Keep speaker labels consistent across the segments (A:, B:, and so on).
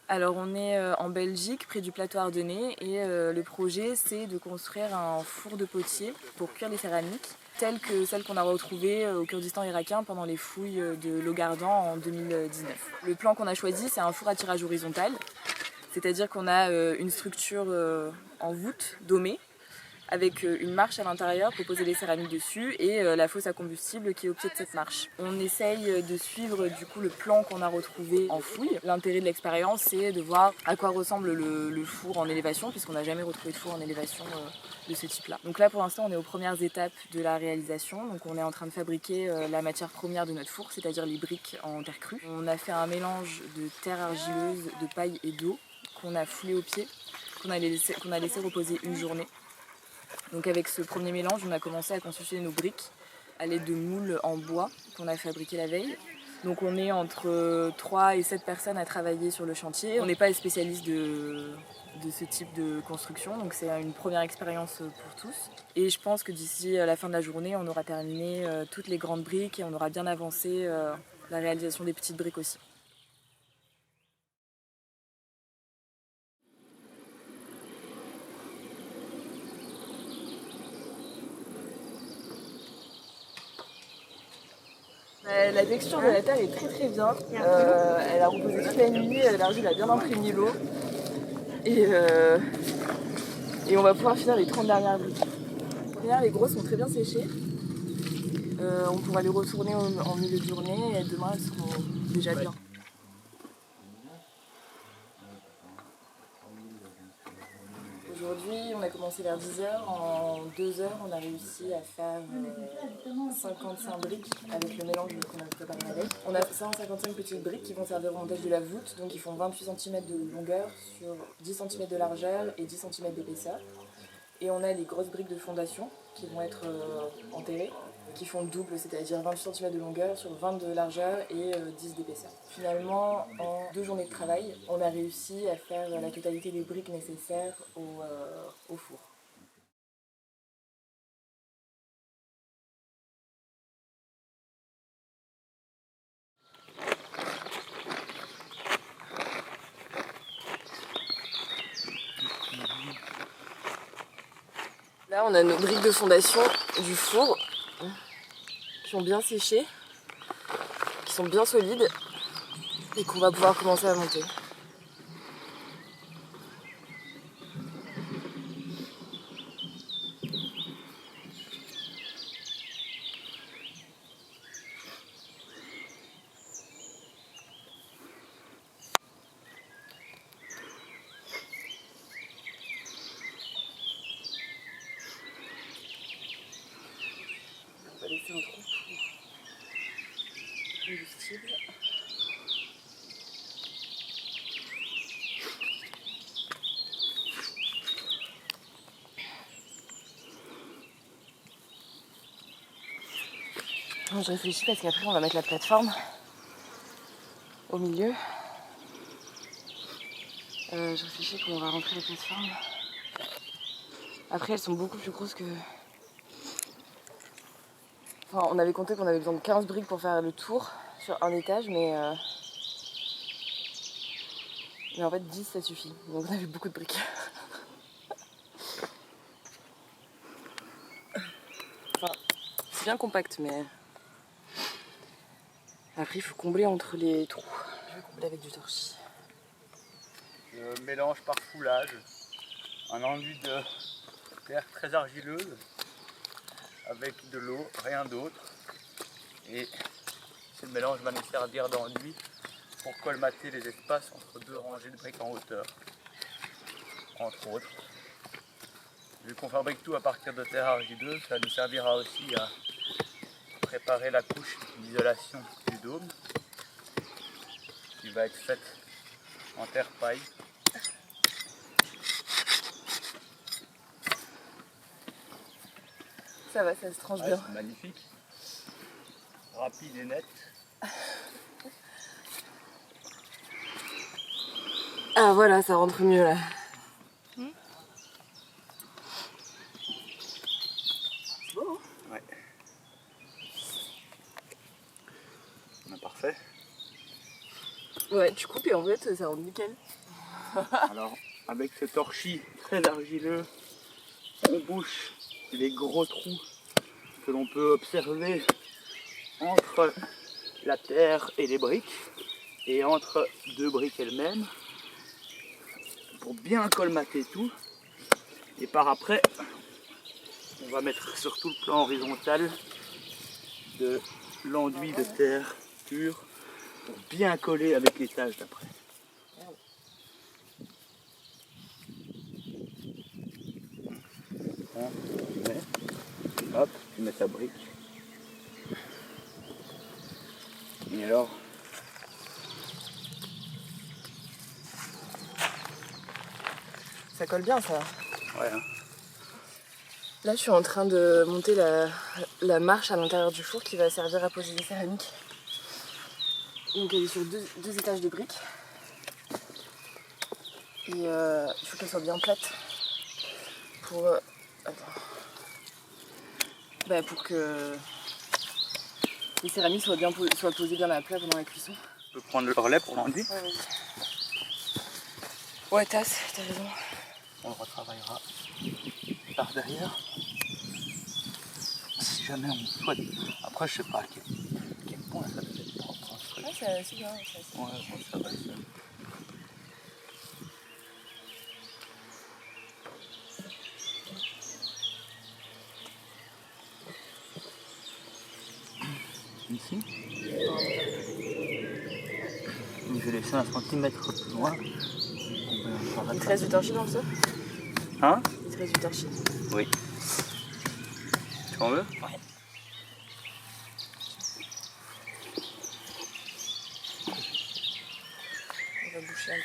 A: Alors on est en Belgique, près du plateau ardennais, et le projet c'est de construire un four de potier pour cuire les céramiques, telles que celles qu'on a retrouvées au Kurdistan irakien pendant les fouilles de l'Ogardan en 2019. Le plan qu'on a choisi, c'est un four à tirage horizontal, c'est-à-dire qu'on a une structure en voûte domée, avec une marche à l'intérieur pour poser les céramiques dessus et la fosse à combustible qui est au pied de cette marche. On essaye de suivre du coup le plan qu'on a retrouvé en fouille. L'intérêt de l'expérience, c'est de voir à quoi ressemble le four en élévation, puisqu'on n'a jamais retrouvé de four en élévation de ce type-là. Donc là pour l'instant on est aux premières étapes de la réalisation, donc on est en train de fabriquer la matière première de notre four, c'est-à-dire les briques en terre crue. On a fait un mélange de terre argileuse, de paille et d'eau qu'on a foulé au pied, qu'on a laissé reposer une journée. Donc avec ce premier mélange, on a commencé à constituer nos briques à l'aide de moules en bois qu'on a fabriqués la veille. Donc on est entre 3 et 7 personnes à travailler sur le chantier. On n'est pas les spécialistes de ce type de construction, donc c'est une première expérience pour tous. Et je pense que d'ici la fin de la journée, on aura terminé toutes les grandes briques et on aura bien avancé la réalisation des petites briques aussi. La texture de la terre est très bien. Elle a reposé toute la nuit, l'argile a bien imprégné l'eau. Et, et on va pouvoir finir les 30 dernières briques. Les grosses sont très bien séchées. On pourra les retourner en milieu de journée et demain elles seront déjà bien. Aujourd'hui, on a commencé vers 10h. En 2 heures, on a réussi à faire 55 briques avec le mélange qu'on a préparé la veille. On a 155 petites briques qui vont servir au montage de la voûte, donc ils font 28 cm de longueur sur 10 cm de largeur et 10 cm d'épaisseur. Et on a les grosses briques de fondation qui vont être enterrées, qui font double, c'est-à-dire 28 cm de longueur sur 20 de largeur et 10 d'épaisseur. Finalement, en 2 journées de travail, on a réussi à faire la totalité des briques nécessaires au four. Là, on a nos briques de fondation du four qui ont bien séché, qui sont bien solides et qu'on va pouvoir commencer à monter. On va laisser un trou pour combustible. Je réfléchis parce qu'après on va mettre la plateforme au milieu. Je réfléchis comment on va rentrer les plateformes. Après elles sont beaucoup plus grosses que... Enfin, on avait compté qu'on avait besoin de 15 briques pour faire le tour sur un étage, mais en fait 10 ça suffit. Donc on avait beaucoup de briques. Enfin, c'est bien compact, mais après il faut combler entre les trous. Je vais combler avec du torchis.
B: Je mélange par foulage un enduit de terre très argileuse avec de l'eau, rien d'autre. Et ce mélange va nous servir d'enduit pour colmater les espaces entre 2 rangées de briques en hauteur, entre autres. Vu qu'on fabrique tout à partir de terre argileuse, ça nous servira aussi à préparer la couche d'isolation du dôme qui va être faite en terre paille.
A: Ça va, ça se tranche bien.
B: C'est magnifique, rapide et net.
A: Ah voilà, ça rentre mieux là. C'est beau, hein?
B: Ouais. Parfait.
A: Ouais, tu coupes et en fait ça rend nickel.
B: Alors, avec ce torchis très argileux, on bouche les gros trous que l'on peut observer entre la terre et les briques, et entre deux briques elles-mêmes, pour bien colmater tout. Et par après, on va mettre sur tout le plan horizontal de l'enduit de terre pure pour bien coller avec l'étage d'après. Hop, tu mets ta brique. Et alors,
A: Ça colle bien ça.
B: ouais, hein.
A: Là je suis en train de monter la marche à l'intérieur du four qui va servir à poser des céramiques. Donc elle est sur deux étages de briques. Et il faut qu'elle soit bien plate pour, pour que les céramiques soient posées bien à plat pendant la cuisson.
B: Tu peux prendre le relais pour l'enduit.
A: Ouais, vas-y. Ouais, t'as raison.
B: On le retravaillera par derrière. Si jamais on souhaite. Après, je sais pas à quel point ça doit être propre, ce truc.
A: Ouais, c'est assez bien. C'est assez bien.
B: Ouais, bon, ça va ça. Ici. Je vais laisser 1 centimètre plus loin.
A: Il te reste du torchis dans le seau?
B: Hein?
A: Il te reste du torchis?
B: Oui. Tu en veux?
A: Ouais. On va boucher un peu.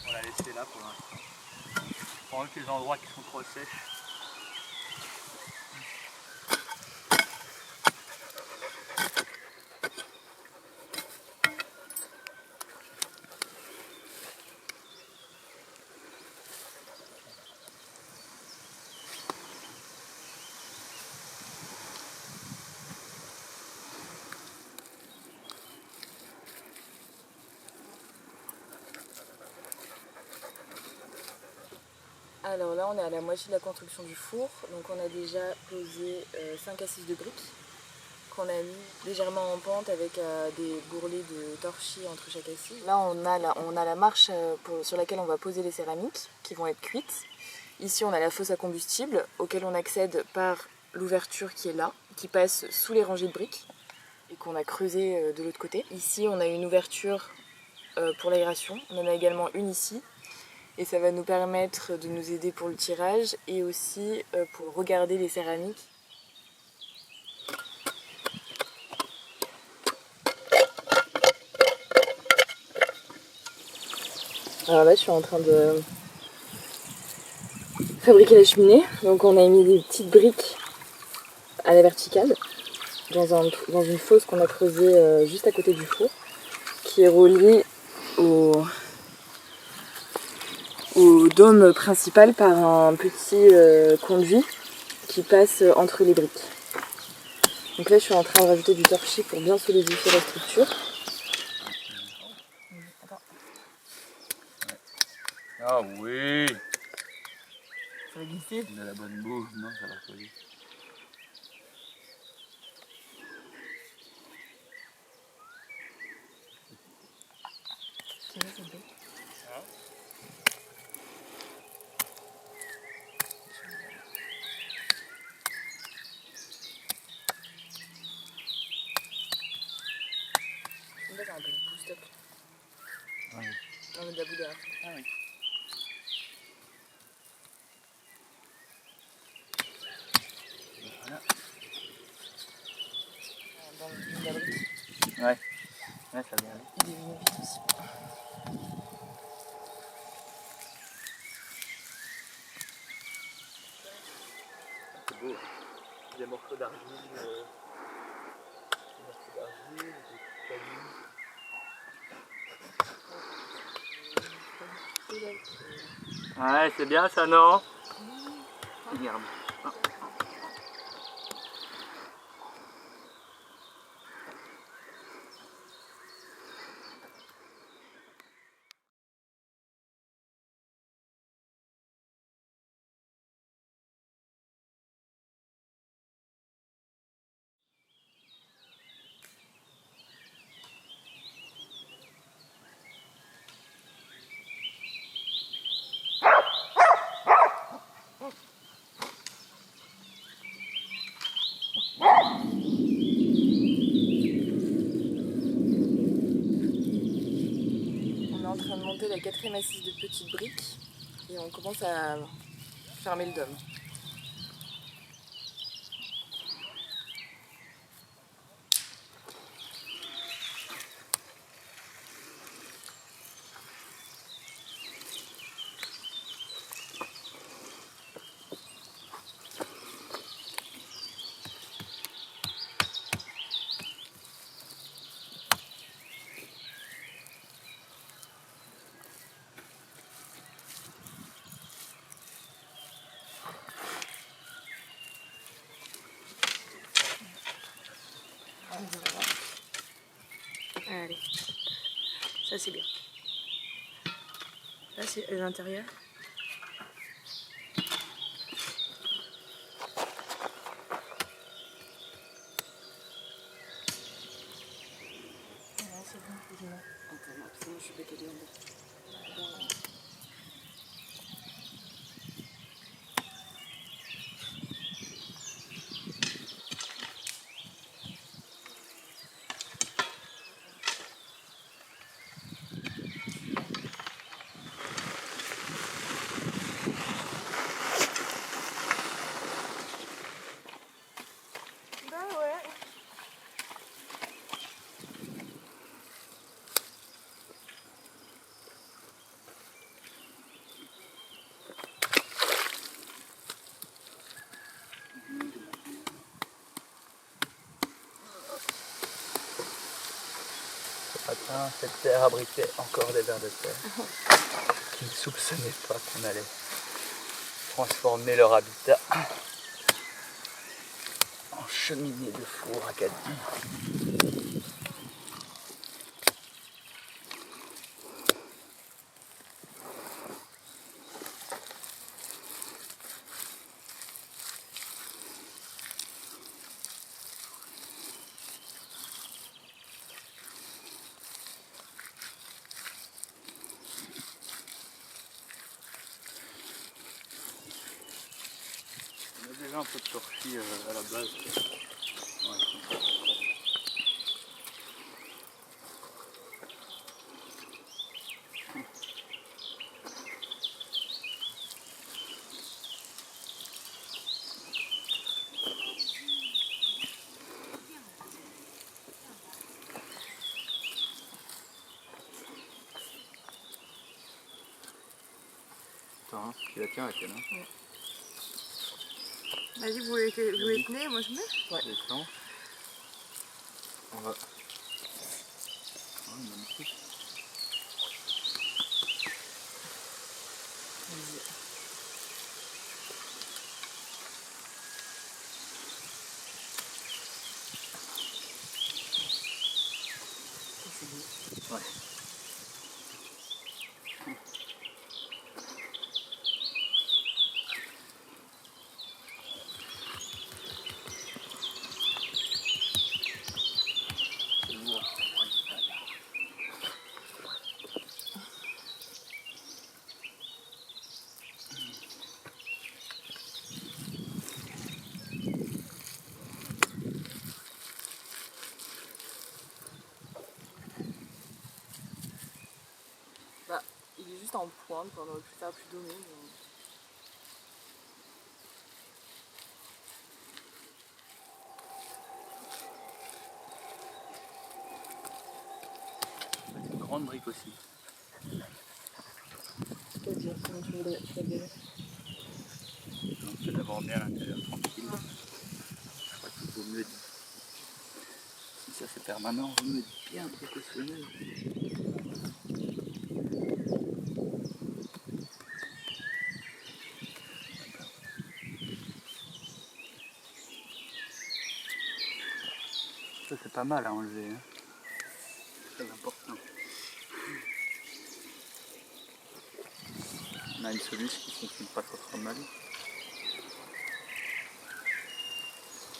B: On va la laisser là pour l'instant. On enlève les endroits qui sont trop sèches.
A: Alors là on est à la moitié de la construction du four, donc on a déjà posé 5 assises de briques qu'on a mis légèrement en pente avec des bourrelets de torchis entre chaque assise. Là on a la marche sur laquelle on va poser les céramiques qui vont être cuites. Ici on a la fosse à combustible auquel on accède par l'ouverture qui est là, qui passe sous les rangées de briques et qu'on a creusé de l'autre côté. Ici on a une ouverture pour l'aération, on en a également une ici. Et ça va nous permettre de nous aider pour le tirage et aussi pour regarder les céramiques. Alors là je suis en train de fabriquer la cheminée. Donc on a mis des petites briques à la verticale dans une fosse qu'on a creusée juste à côté du four qui est reliée au dôme principal par un petit conduit qui passe entre les briques. Donc là je suis en train de rajouter du torchis pour bien solidifier la structure.
B: Ah oui!
A: Ça va glisser?
B: On a la bonne boue, non, ça va coller.
A: C'est vrai, c'est beau. On va faire un peu de boost up.
B: Ah oui.
A: On met de la boue derrière.
B: Ah oui. Voilà.
A: Dans le la brique.
B: Ouais, ça vient aller.
A: Il est venu vite aussi.
B: morceaux d'argile, des cailloux. Ouais, c'est bien ça, non? Regarde.
A: En train de monter la 4e assise de petites briques et on commence à fermer le dôme. Allez, ça c'est bien. Là c'est l'intérieur. C'est bon, dis-moi. Attends, absolument, je suis pas calée en bas.
B: Ce matin, cette terre abritait encore des vers de terre qui ne soupçonnaient pas qu'on allait transformer leur habitat en cheminée de four à caddie. On a déjà un peu de torchis à la base. Ouais. Attends, tu la tiens la tienne. Hein.
A: Ouais.
C: Vas-y, vous les tenez, moi je mets.
B: Ouais. Descends. On va. Oh, magnifique. Ouais.
A: Bah, il est juste en pointe, on aurait pu faire plus domé. Mais...
B: Une grande brique aussi.
A: C'est-à-dire, comment tu veux dire?
B: Donc c'est d'avoir bien à l'intérieur tranquille. me dis. Si ça c'est permanent, je me dis bien professionnel. Ça c'est pas mal à enlever, hein. Très important. On a une solution qui ne fonctionne pas trop mal.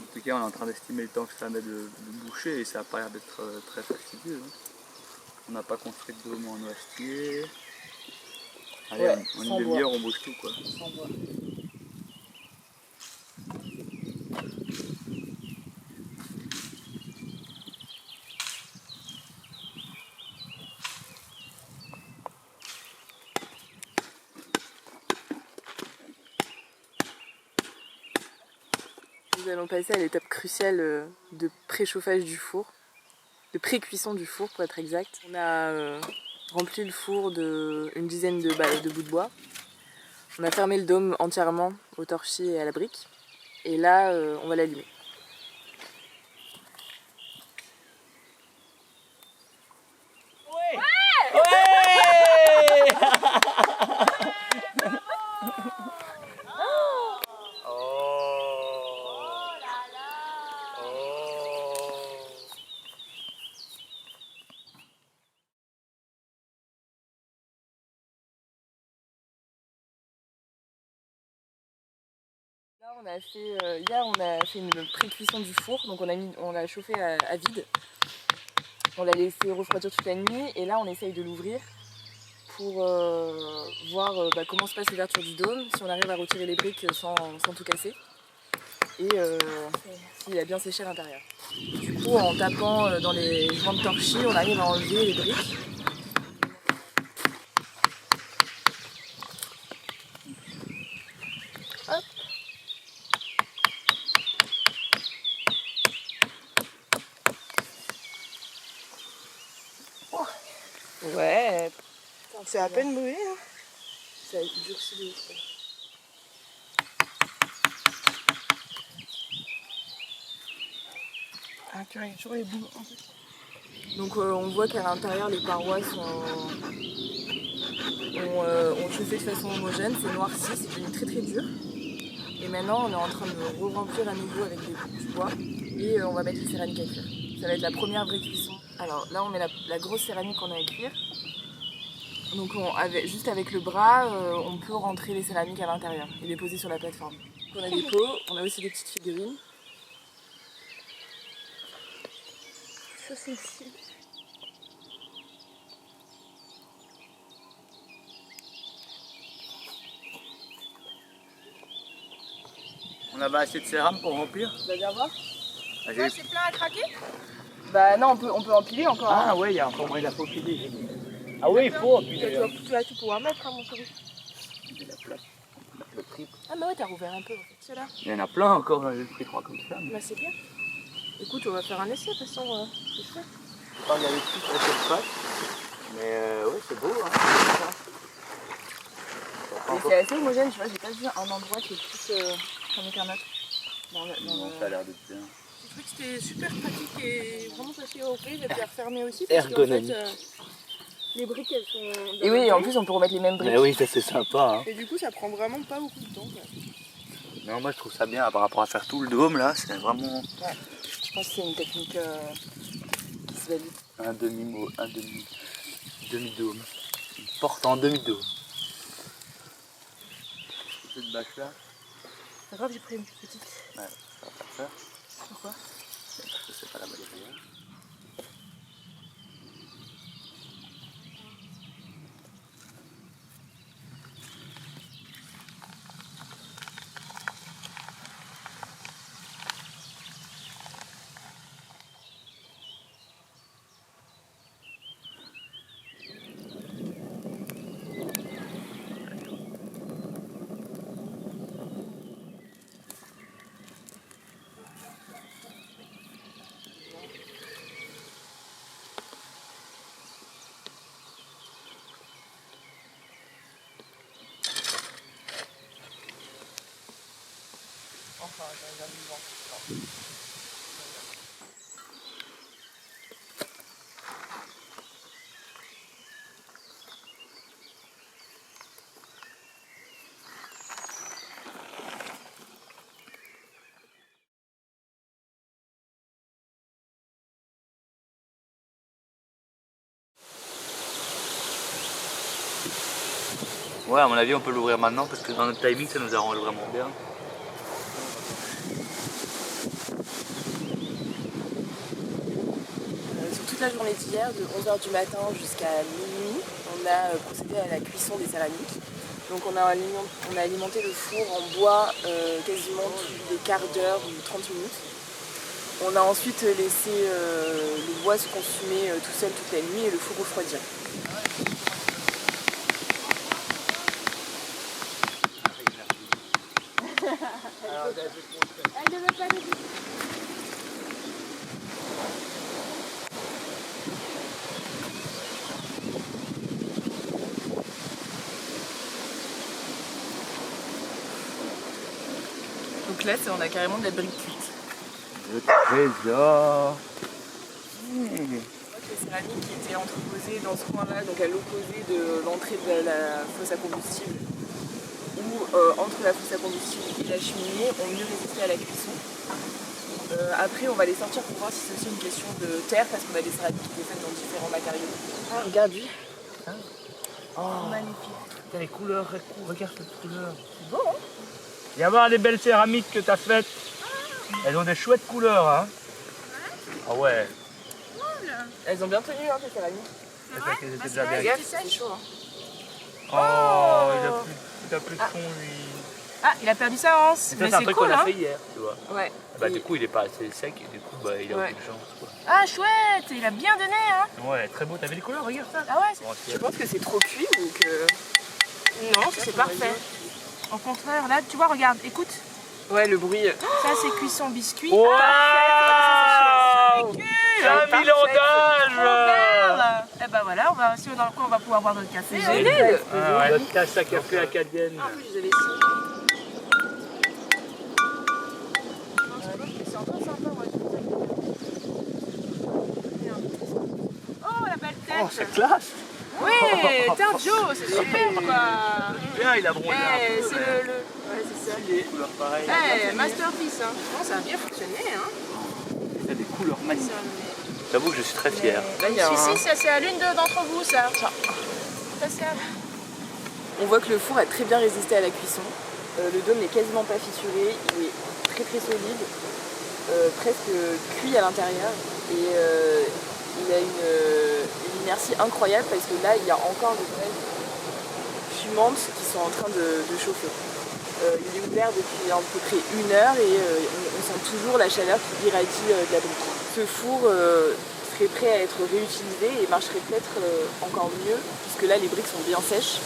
B: En tout cas, on est en train d'estimer le temps que ça met de boucher et ça n'a pas l'air d'être très fastidieux. Hein. On n'a pas construit de dôme en noisetier. Allez,
A: Ouais,
B: en
A: sans
B: une
A: bois.
B: demi-heure, on bouge tout, quoi.
A: Sans bois. Nous allons passer à l'étape cruciale de préchauffage du four, de pré-cuisson du four pour être exact. On a rempli le four d'une dizaine de bouts de bois. On a fermé le dôme entièrement au torchis et à la brique. Et là, on va l'allumer. Là, hier, on a fait une pré-cuisson du four, donc on l'a chauffé à vide. On l'a laissé refroidir toute la nuit et là, on essaye de l'ouvrir pour voir comment se passe l'ouverture du dôme, si on arrive à retirer les briques sans tout casser et s'il a bien séché à l'intérieur. Du coup, en tapant dans les joints de torchis, on arrive à enlever les briques. Hop. Ouais.
C: C'est à peine brûlé, hein.
A: Ça durcit de ouf.
C: Ah, tu vois, il y a toujours les bouts.
A: Donc on voit qu'à l'intérieur les parois ont chauffé de façon homogène, c'est noirci, c'est devenu très très dur. Et maintenant on est en train de re-remplir à nouveau avec du bois et on va mettre les céramiques à cuire. Ça va être la première vraie cuisson. Alors là on met la grosse céramique qu'on a à cuire. Donc juste avec le bras, on peut rentrer les céramiques à l'intérieur et les poser sur la plateforme. Donc, on a des pots, on a aussi des petites figurines.
C: Ça, c'est ici.
B: On avait assez de cérame pour remplir.
A: Tu vas bien voir?
B: Ah,
C: Là, c'est plein à craquer?
A: Bah non, on peut empiler encore.
B: ah ouais, il y a encore moyen d'approfiler. Ah oui, il faut empiler.
C: Tu vas tout pouvoir mettre, hein, mon chéri.
B: Le triple.
A: Ah bah ouais, t'as rouvert un peu en fait.
C: C'est là.
B: Il y en a plein encore, j'ai pris 3 comme ça. Mais...
C: Bah, c'est bien. Écoute, on va faire un essai, de toute façon. C'est chouette.
B: pas regarder tout sur la surface. Mais ouais, c'est beau. Hein.
A: Mais c'est assez homogène, tu vois, j'ai pas vu un endroit qui est plus fermé qu'un autre.
B: Non, ça a l'air d'être bien.
C: J'ai trouvé que c'était super pratique et vraiment facile à ouvrir et puis à refermer aussi.
B: Ergonomique.
C: Parce qu'en fait, les briques, elles sont. dans
A: Et oui,
C: le
A: en
C: dos.
A: plus on peut remettre les mêmes briques.
B: Mais oui, ça c'est sympa. Hein.
C: Et du coup, ça prend vraiment pas beaucoup de temps. Quoi.
B: Non, moi je trouve ça bien par rapport à faire tout le dôme là, c'est vraiment
A: Ouais. Je pense que c'est une technique qui se valide.
B: un demi-dôme. Une porte en demi-dôme. Cette bâche là,
C: C'est pas grave, j'ai pris une plus petite.
B: ouais, ça va pas faire.
C: Pourquoi?
B: Parce que c'est pas la matérielle.
A: Enfin, j'ai un vivant.
B: Ouais, à mon avis, on peut l'ouvrir maintenant parce que dans notre timing, ça nous arrange vraiment bien.
A: Sur toute la journée d'hier, de 11h du matin jusqu'à minuit, on a procédé à la cuisson des céramiques. Donc on a alimenté le four en bois quasiment tous les quarts d'heure ou 30 minutes. On a ensuite laissé le bois se consumer tout seul toute la nuit et le four refroidir. Donc là, on a carrément de la brique cuite.
B: Le trésor.
A: Les céramiques qui étaient entreposées dans ce coin-là, donc à l'opposé de l'entrée de la fosse à combustible, ou entre la fosse à combustible et la cheminée, ont mieux résisté à la cuisson. Après, on va les sortir pour voir si c'est aussi une question de terre, parce qu'on a des céramiques qui sont faites dans différents matériaux. Ah, regarde lui.
B: Oh,
A: magnifique.
B: Putain, les couleurs, regarde cette couleur.
A: C'est beau, hein?
B: Viens voir les belles céramiques que tu as faites. Elles ont des chouettes couleurs, hein. Ah ouais.
A: Elles ont bien tenu, hein, ces céramiques.
B: C'est vrai qu'elles étaient déjà bien.
A: Regarde, c'est chaud, hein.
B: Oh, il a plus de fond, lui.
C: Ah, il a perdu sa hanse.
B: Ça,
C: Mais
B: c'est un
C: c'est
B: truc
C: cool,
B: qu'on a
C: hein.
B: fait hier, tu vois.
A: Ouais.
B: Bah,
A: Et-
B: du coup, il est pas assez sec et du coup, bah, il a
A: Ouais.
B: aucune chance, quoi.
C: Ah, chouette. Il a bien donné, hein.
B: Ouais, très beau. T'as vu les couleurs? Regarde ça.
C: Ah ouais,
B: Bon,
A: Tu penses que c'est trop cuit ou que...
C: non, c'est parfait. Au contraire, là, tu vois, regarde, écoute.
A: Ouais, le bruit...
C: Ça, c'est cuisson biscuit.
B: Waouh!
C: C'est
B: 5000 ans d'âge!
C: Superbe. Eh ben voilà, si on est dans le coin, on va pouvoir boire notre café.
A: C'est
C: hein.
A: génial.
B: Ah ouais, notre tasse à café acadienne.
A: En plus, je les avais ici.
C: C'est encore sympa, moi. Oh, la belle tête.
B: Oh, c'est classe!
C: Oui, tiens, Joe, c'est super, quoi.
B: Bien, il a bronzé
C: Eh,
B: un peu.
C: c'est le... Ouais, c'est ça.
B: Des couleurs pareilles.
C: Eh, masterpiece, hein. Franchement, ça a bien fonctionné, hein.
B: Il a des couleurs magnifiques. J'avoue que je suis très fier.
A: Là, il y a un-
C: Si, ça c'est à l'une d'entre vous, ça. Ça c'est à...
A: On voit que le four a très bien résisté à la cuisson. Le dôme n'est quasiment pas fissuré, il est très très solide, presque cuit à l'intérieur. Et il a une inertie incroyable parce que là, il y a encore des braises fumantes qui sont en train de chauffer. Il est ouvert depuis à peu près 1 heure et on sent toujours la chaleur qui irradie de la brique. Ce four serait prêt à être réutilisé et marcherait peut-être encore mieux puisque là les briques sont bien sèches.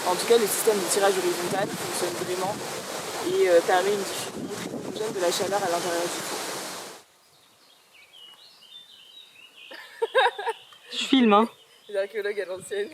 A: En tout cas, le système de tirage horizontal fonctionne vraiment et permet une diffusion très homogène de la chaleur à l'intérieur du four. Je filme, hein. Les archéologues à l'ancienne.